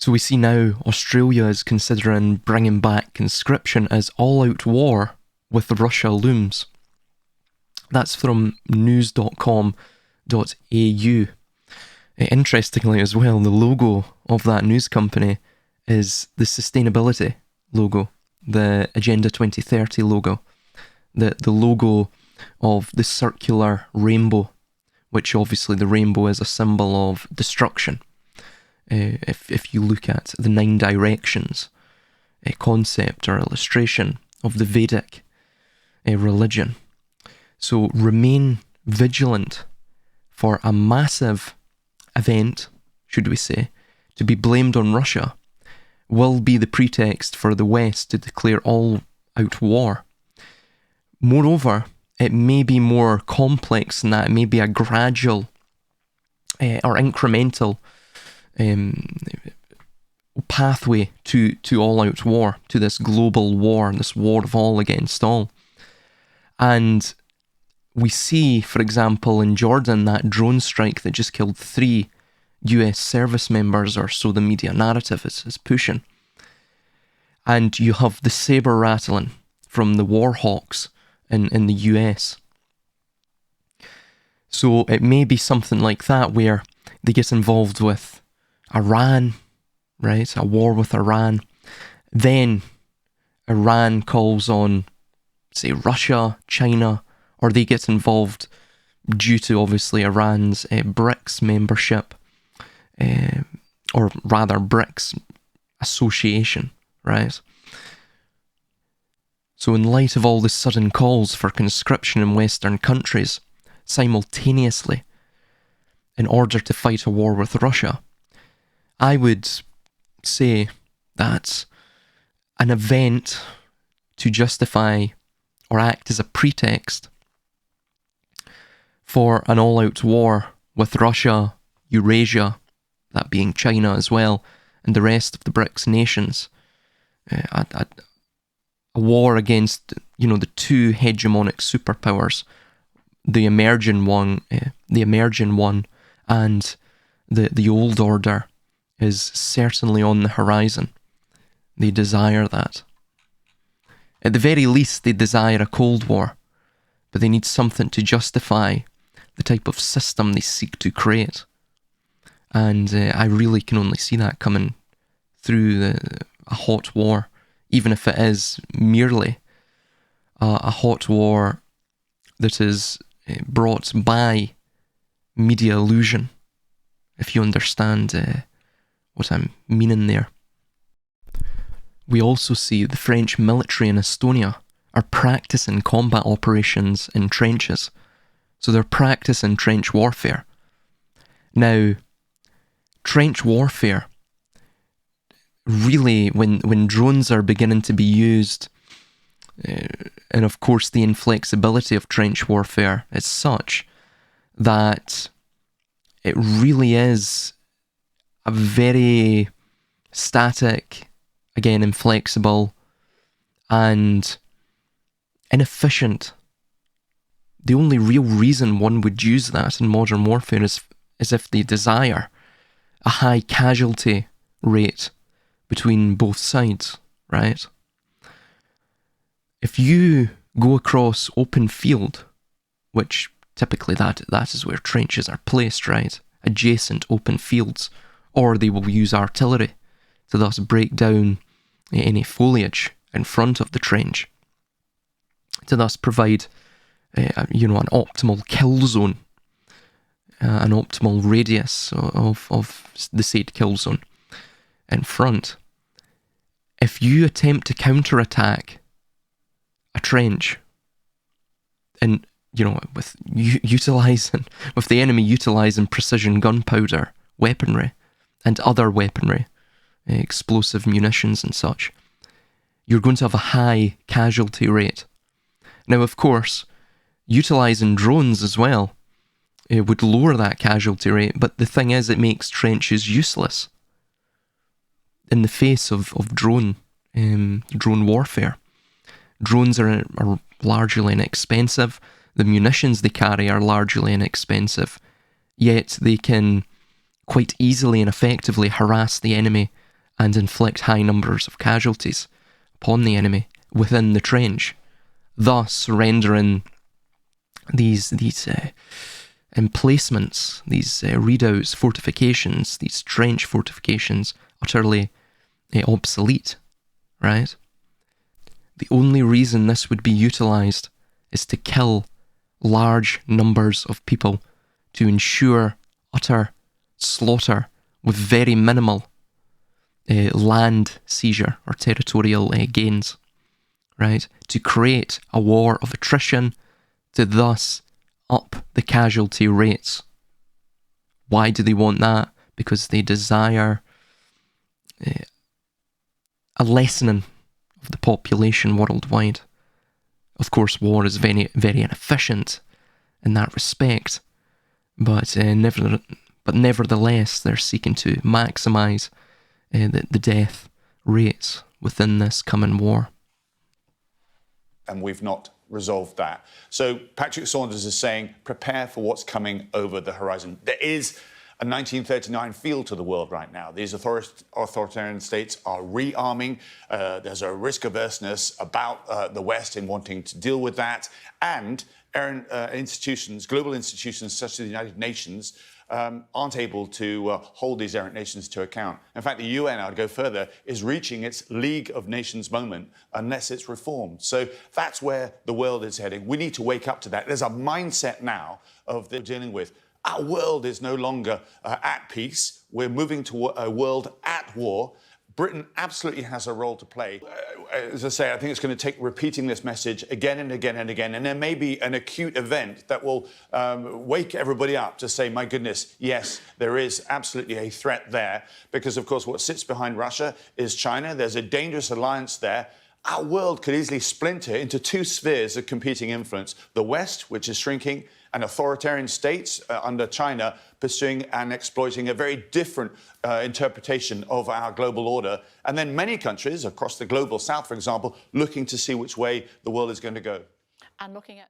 So we see now Australia is considering bringing back conscription as all-out war with Russia looms. That's from news.com.au. Interestingly as well, the logo of that news company is the sustainability logo, the Agenda 2030 logo, the logo of the circular rainbow, which obviously the rainbow is a symbol of destruction. If you look at the 9 directions, a concept or illustration of the Vedic religion. So remain vigilant for a massive event, should we say, to be blamed on Russia, will be the pretext for the West to declare all-out war. Moreover, it may be more complex than that. It may be a gradual or incremental pathway to all-out war, to this global war, this war of all against all. And we see, for example, in Jordan, that drone strike that just killed 3 US service members, or so the media narrative is pushing. And you have the saber rattling from the war hawks in the US. So it may be something like that, where they get involved with Iran, right? A war with Iran. Then Iran calls on, say, Russia, China, or they get involved due to obviously Iran's BRICS membership, or rather BRICS association, right? So in light of all the sudden calls for conscription in Western countries simultaneously in order to fight a war with Russia, I would say that an event to justify or act as a pretext for an all-out war with Russia, Eurasia, that being China as well, and the rest of the BRICS nations, a war against, the 2 hegemonic superpowers, the emerging one, and the old order, is certainly on the horizon. They desire that. At the very least, they desire a Cold War, but they need something to justify the type of system they seek to create. And I really can only see that coming through a hot war, even if it is merely a hot war that is brought by media illusion, if you understand what I'm meaning there. We also see the French military in Estonia are practicing combat operations in trenches. So they're practicing trench warfare. Now, trench warfare, really, when drones are beginning to be used, and of course the inflexibility of trench warfare is such that it really is a very static, again, inflexible and inefficient. The only real reason one would use that in modern warfare is if they desire a high casualty rate between both sides, right? If you go across open field, which typically that is where trenches are placed, right? Adjacent open fields, or they will use artillery to thus break down any foliage in front of the trench, to thus provide an optimal kill zone, an optimal radius of the said kill zone in front. If you attempt to counterattack a trench, and with the enemy utilising precision gunpowder weaponry and other weaponry, explosive munitions and such, you're going to have a high casualty rate. Now, of course, utilising drones as well would lower that casualty rate, but the thing is, it makes trenches useless in the face of drone warfare. Drones are largely inexpensive. The munitions they carry are largely inexpensive, yet they can quite easily and effectively harass the enemy and inflict high numbers of casualties upon the enemy within the trench, thus rendering these emplacements, these redoubts, fortifications, these trench fortifications, utterly obsolete, right? The only reason this would be utilised is to kill large numbers of people, to ensure utter slaughter with very minimal land seizure or territorial gains, right? To create a war of attrition, to thus up the casualty rates. Why do they want that? Because they desire a lessening of the population worldwide. Of course, war is very, very inefficient in that respect, but nevertheless, they're seeking to maximise the death rates within this coming war. And we've not resolved that. So Patrick Saunders is saying, prepare for what's coming over the horizon. There is a 1939 feel to the world right now. These authoritarian states are rearming. There's a risk averseness about the West in wanting to deal with that. And institutions, global institutions such as the United Nations, aren't able to hold these errant nations to account. In fact, the UN, I'd go further, is reaching its League of Nations moment unless it's reformed. So that's where the world is heading. We need to wake up to that. There's a mindset now of the dealing with. Our world is no longer at peace. We're moving to a world at war. Britain absolutely has a role to play. As I say, I think it's going to take repeating this message again and again and again. And there may be an acute event that will wake everybody up to say, my goodness, yes, there is absolutely a threat there. Because, of course, what sits behind Russia is China. There's a dangerous alliance there. Our world could easily splinter into two spheres of competing influence. The West, which is shrinking, and authoritarian states under China pursuing and exploiting a very different interpretation of our global order. And then many countries across the global south, for example, looking to see which way the world is going to go. And looking at